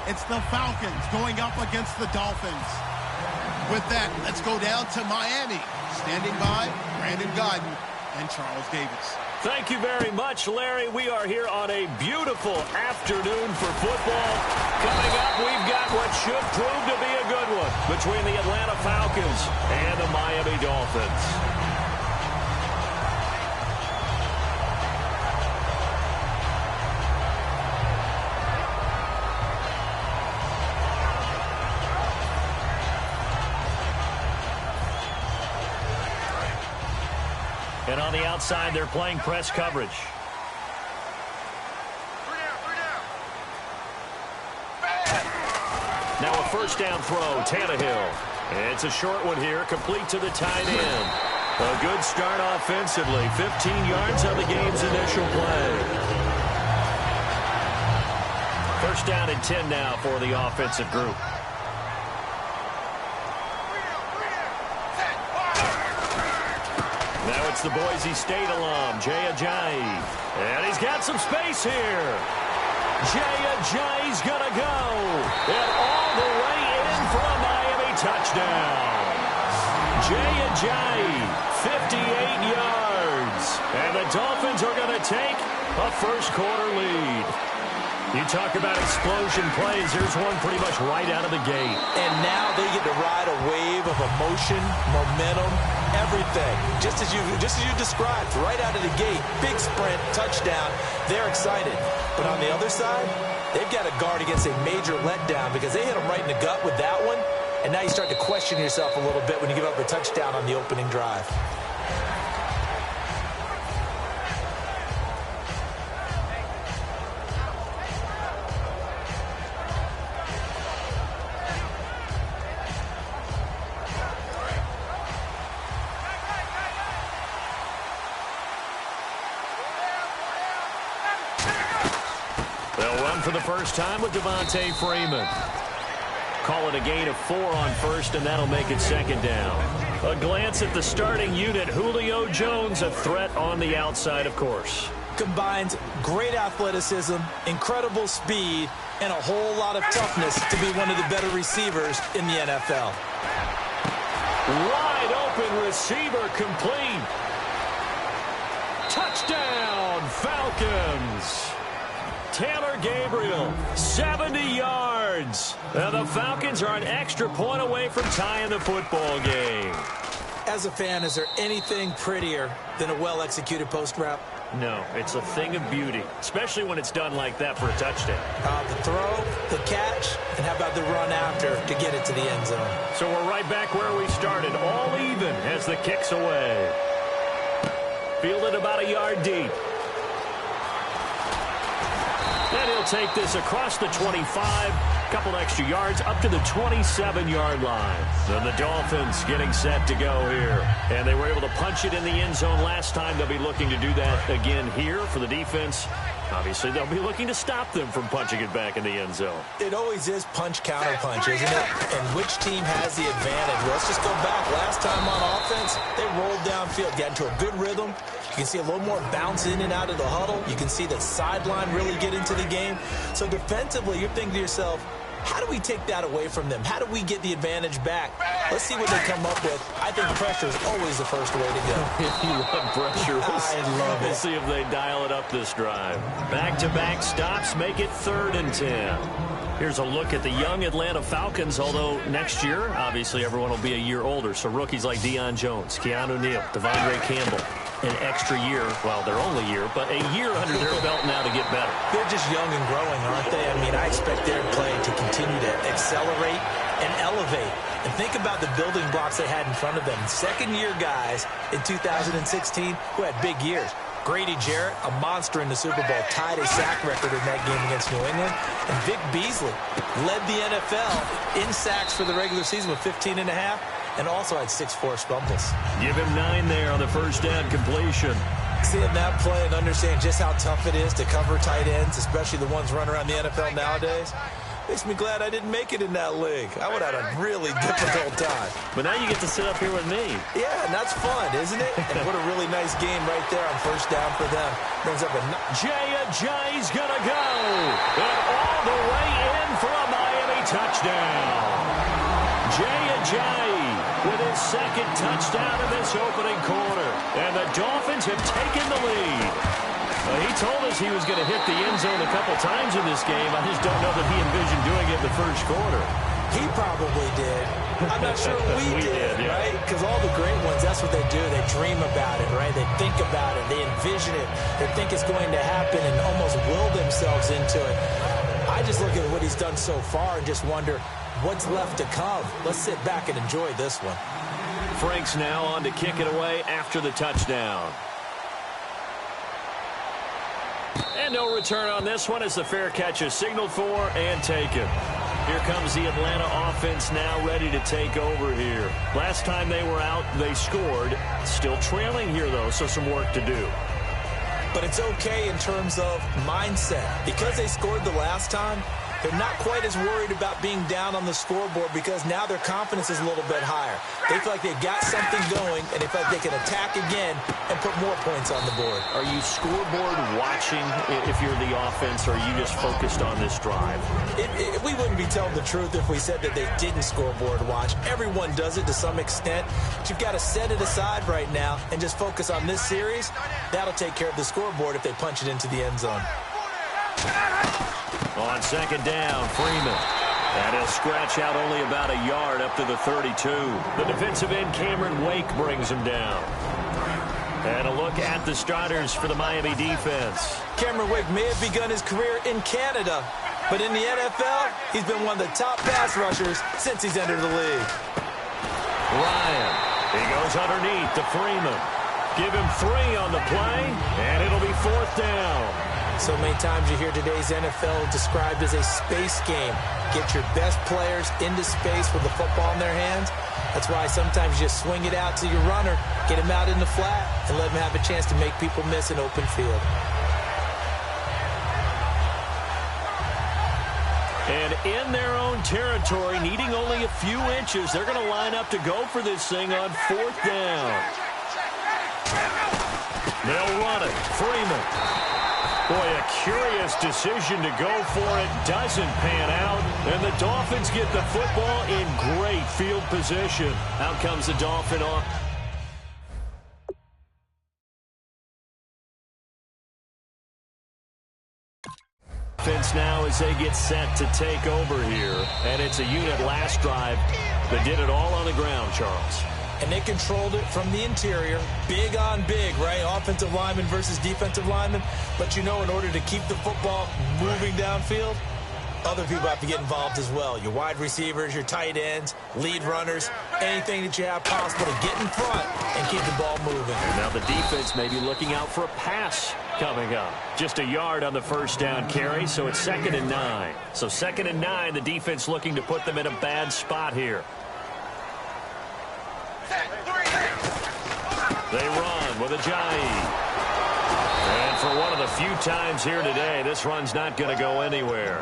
It's the Falcons going up against the Dolphins. With that, let's go down to Miami. Standing by, Brandon Guyton and Charles Davis. Thank you very much, Larry. We are here on a beautiful afternoon for football. Coming up, we've got what should prove to be a good one between the Atlanta Falcons and the Miami Dolphins. And on the outside, they're playing press coverage. Now a first down throw, Tannehill. It's a short one here, complete to the tight end. A good start offensively, 15 yards on the game's initial play. First down and 10 now for the offensive group. Now it's the Boise State alum, jaycazzz. And he's got some space here. Jaycazz's going to go. And all the way in for a Miami touchdown. Jaycazz, 58 yards. And the Dolphins are going to take a first-quarter lead. You talk about explosion plays. Here's one pretty much right out of the gate. And now they get to ride a wave of emotion, momentum, everything. Just as you described, right out of the gate, big sprint, touchdown. They're excited. But on the other side, they've got to guard against a major letdown because they hit them right in the gut with that one. And now you start to question yourself a little bit when you give up a touchdown on the opening drive. For the first time with Devontae Freeman. Call it a gain of 4 on first, and that'll make it second down. A glance at the starting unit. Julio Jones, a threat on the outside, of course. Combines great athleticism, incredible speed, and a whole lot of toughness to be one of the better receivers in the NFL. Wide open receiver complete. Touchdown, Falcons. Taylor Gabriel, 70 yards. And the Falcons are an extra point away from tying the football game. As a fan, is there anything prettier than a well-executed post route? No, it's a thing of beauty, especially when it's done like that for a touchdown. The throw, the catch, and how about the run after to get it to the end zone? So we're right back where we started, all even as the kick's away. Fielded about a yard deep. And he'll take this across the 25, couple extra yards up to the 27-yard line. And the Dolphins getting set to go here. And they were able to punch it in the end zone last time. They'll be looking to do that again here for the defense. Obviously, they'll be looking to stop them from punching it back in the end zone. It always is punch-counter-punch, isn't it? And which team has the advantage? Well, let's just go back. Last time on offense, they rolled downfield, got into a good rhythm. You can see a little more bounce in and out of the huddle. You can see the sideline really get into the game. So defensively, you're thinking to yourself, how do we take that away from them? How do we get the advantage back? Let's see what they come up with. I think pressure is always the first way to go. You love pressure. I love it. We'll see if they dial it up this drive. Back-to-back stops make it 3rd and 10. Here's a look at the young Atlanta Falcons, although next year, obviously, everyone will be a year older. So rookies like Deion Jones, Keanu Neal, Devondre Campbell, an extra year, well, their only year, but a year under their belt now to get better. They're just young and growing, aren't they? I mean, I expect their play to continue to accelerate and elevate. And think about the building blocks they had in front of them. Second-year guys in 2016 who had big years. Grady Jarrett, a monster in the Super Bowl, tied a sack record in that game against New England. And Vic Beasley led the NFL in sacks for the regular season with 15 and a half. And also had 6 forced fumbles. Give him 9 there on the first down completion. Seeing that play and understand just how tough it is to cover tight ends, especially the ones running around the NFL nowadays, makes me glad I didn't make it in that league. I would have had a really difficult time. But now you get to sit up here with me. Yeah, and that's fun, isn't it? And what a really nice game right there on first down for them. Brings up a Jaycazz's gonna go. And all the way in for a touchdown. Jay with his second touchdown in this opening quarter. And the Dolphins have taken the lead. He told us he was going to hit the end zone a couple times in this game. I just don't know that he envisioned doing it in the first quarter. He probably did. I'm not sure we did, yeah. right? Because all the great ones, that's what they do. They dream about it, right? They think about it. They envision it. They think it's going to happen and almost will themselves into it. I just look at what he's done so far and just wonder what's left to come. Let's sit back and enjoy this one. Frank's now on to kick it away after the touchdown. And no return on this one as the fair catch is signaled for and taken. Here comes the Atlanta offense now ready to take over here. Last time they were out, they scored. Still trailing here, though, so some work to do. But it's okay in terms of mindset. Because they scored the last time, they're not quite as worried about being down on the scoreboard because now their confidence is a little bit higher. They feel like they've got something going, and they feel like they can attack again and put more points on the board. Are you scoreboard watching if you're the offense, or are you just focused on this drive? We wouldn't be telling the truth if we said that they didn't scoreboard watch. Everyone does it to some extent. But you've got to set it aside right now and just focus on this series. That'll take care of the scoreboard if they punch it into the end zone. On second down, Freeman. And he'll scratch out only about a yard up to the 32. The defensive end, Cameron Wake, brings him down. And a look at the starters for the Miami defense. Cameron Wake may have begun his career in Canada, but in the NFL, he's been one of the top pass rushers since he's entered the league. Ryan, he goes underneath to Freeman. Give him 3 on the play, and it'll be 4th down. So many times you hear today's NFL described as a space game. Get your best players into space with the football in their hands. That's why sometimes you just swing it out to your runner, get him out in the flat, and let him have a chance to make people miss an open field. And in their own territory, needing only a few inches, they're going to line up to go for this thing on 4th down. They'll run it. Freeman. Boy, a curious decision to go for it. Doesn't pan out. And the Dolphins get the football in great field position. Out comes the Dolphin off. Offense now as they get set to take over here. And it's a unit last drive that did it all on the ground, Charles. And they controlled it from the interior, big on big, right? Offensive lineman versus defensive lineman. But you know, in order to keep the football moving downfield, other people have to get involved as well. Your wide receivers, your tight ends, lead runners, anything that you have possible to get in front and keep the ball moving. And now the defense may be looking out for a pass coming up. Just a yard on the first down carry, so it's 2nd and 9. So 2nd and 9, the defense looking to put them in a bad spot here. They run with Ajayi. And for one of the few times here today, this run's not going to go anywhere.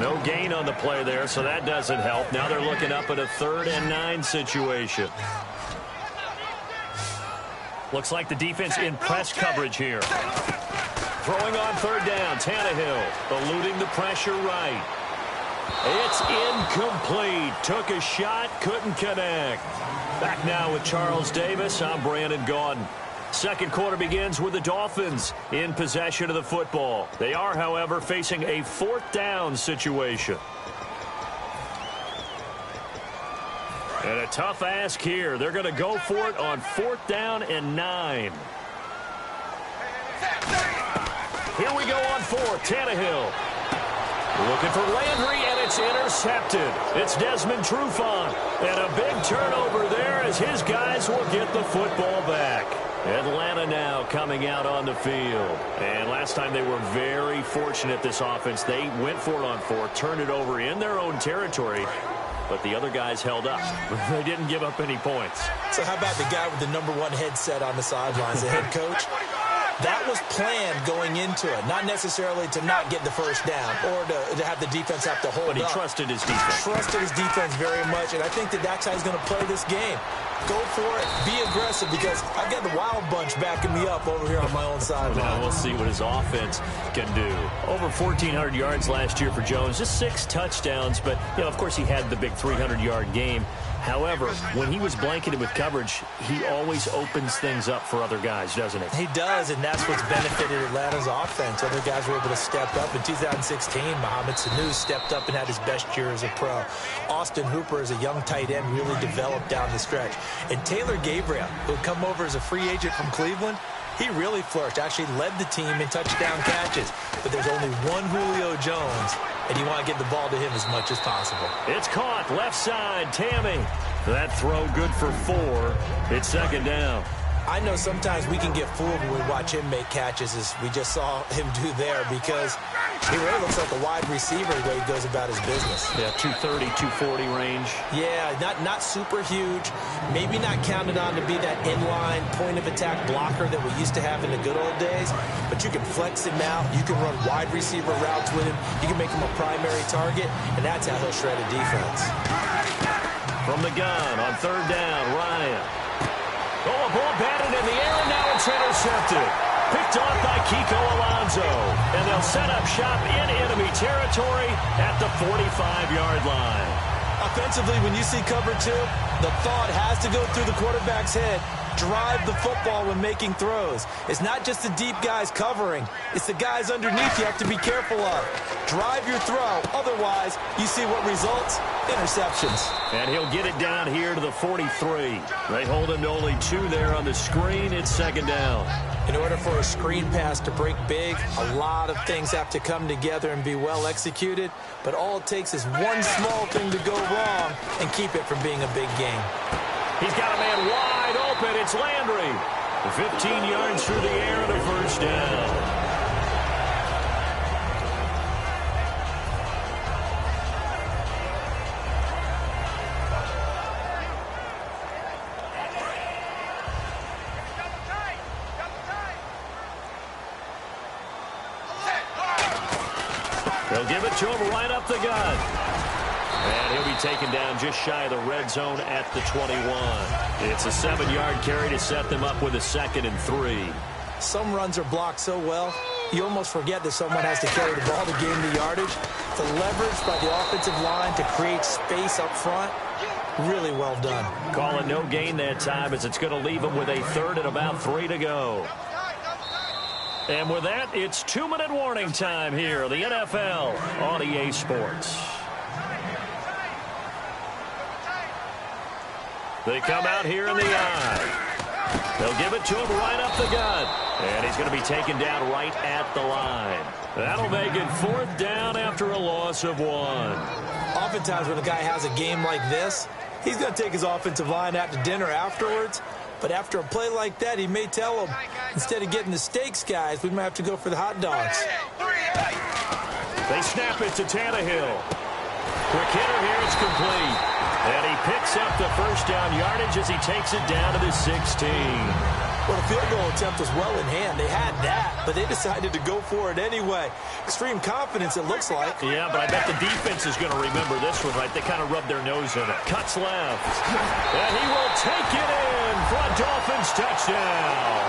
No gain on the play there, so that doesn't help. Now they're looking up at a 3rd and 9 situation. Looks like the defense in press coverage here. Throwing on 3rd down, Tannehill eluding the pressure right. It's incomplete. Took a shot, couldn't connect. Back now with Charles Davis. I'm Brandon Gaudin. Second quarter begins with the Dolphins in possession of the football. They are, however, facing a 4th down situation. And a tough ask here. They're going to go for it on 4th down and 9. Here we go on 4th. Tannehill. Looking for Landry, and it's intercepted. It's Desmond Trufant. And a big turnover there as his guys will get the football back. Atlanta now coming out on the field. And last time they were very fortunate, this offense. They went for it on 4th, turned it over in their own territory, but the other guys held up. They didn't give up any points. So how about the guy with the #1 headset on the sidelines, the head coach? That was planned going into it, not necessarily to not get the first down or to have the defense have to hold up. But he trusted his defense. Trusted his defense very much, and I think that's how he's going to play this game. Go for it. Be aggressive, because I've got the wild bunch backing me up over here on my own sideline. Now we'll see what his offense can do. Over 1,400 yards last year for Jones. Just 6 touchdowns, but, of course he had the big 300-yard game. However, when he was blanketed with coverage, he always opens things up for other guys, doesn't he? He does, and that's what's benefited Atlanta's offense. Other guys were able to step up. In 2016, Mohamed Sanu stepped up and had his best year as a pro. Austin Hooper, as a young tight end, really developed down the stretch. And Taylor Gabriel, who had come over as a free agent from Cleveland, he really flourished, actually led the team in touchdown catches. But there's only one Julio Jones, and you want to get the ball to him as much as possible. It's caught, left side, Tammy. That throw good for 4. It's second down. I know sometimes we can get fooled when we watch him make catches, as we just saw him do there, because he really looks like a wide receiver the way he goes about his business. Yeah, 230, 240 range. Yeah, not super huge. Maybe not counted on to be that inline point-of-attack blocker that we used to have in the good old days, but you can flex him out. You can run wide receiver routes with him. You can make him a primary target, and that's how he'll shred a defense. From the gun on third down, Ryan. Oh, a ball batted in the air, and now it's intercepted. Picked off by Kiko Alonso. And they'll set up shop in enemy territory at the 45-yard line. Offensively, when you see cover 2, the thought has to go through the quarterback's head. Drive the football when making throws. It's not just the deep guys covering. It's the guys underneath you have to be careful of. Drive your throw. Otherwise, you see what results? Interceptions. And he'll get it down here to the 43. They hold him to only 2 there on the screen. It's second down. In order for a screen pass to break big, a lot of things have to come together and be well executed. But all it takes is one small thing to go wrong and keep it from being a big game. He's got a man wide open. It's Landry. 15 yards through the air and a first down. They'll give it to him right up the gut. And he'll be taken down just shy of the red zone at the 21. It's a 7-yard carry to set them up with a 2nd and 3. Some runs are blocked so well, you almost forget that someone has to carry the ball to gain the yardage. The leverage by the offensive line to create space up front, really well done. Call it no gain that time, as it's going to leave them with a 3rd and about 3 to go. And with that, it's 2-minute warning time here, the NFL on EA Sports. They come out here in the eye. They'll give it to him right up the gut. And he's going to be taken down right at the line. That'll make it 4th down after a loss of 1. Oftentimes when a guy has a game like this, he's going to take his offensive line out to dinner afterwards. But after a play like that, he may tell them, instead of getting the steaks, guys, we might have to go for the hot dogs. They snap it to Tannehill. Quick hitter here, it's complete. And he picks up the first down yardage as he takes it down to the 16. Well, the field goal attempt was well in hand. They had that, but they decided to go for it anyway. Extreme confidence, it looks like. Yeah, but I bet the defense is going to remember this one, right? They kind of rubbed their nose in it. Cuts left. And he will take it in for a Dolphins touchdown.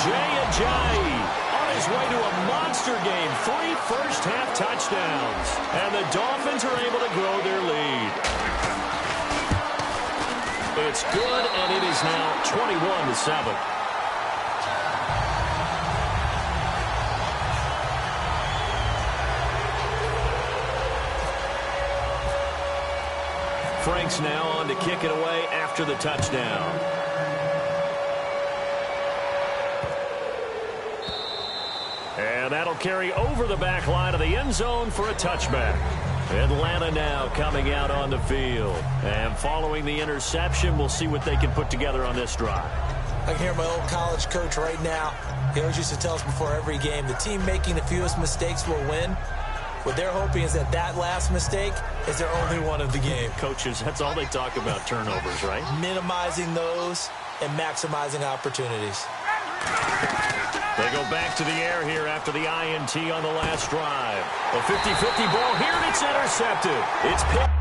Jay Ajayi on his way to a monster game. 3 first-half touchdowns. And the Dolphins are able to grow their lead. It's good, and it is now 21-7. Frank's now on to kick it away after the touchdown. And that'll carry over the back line of the end zone for a touchback. Atlanta now coming out on the field. And following the interception, we'll see what they can put together on this drive. I can hear my old college coach right now. He always used to tell us before every game, the team making the fewest mistakes will win. What they're hoping is that last mistake is their only one of the game. Coaches, that's all they talk about, turnovers, right? Minimizing those and maximizing opportunities. They go back to the air here after the INT on the last drive. A 50-50 ball here, and it's intercepted. It's picked.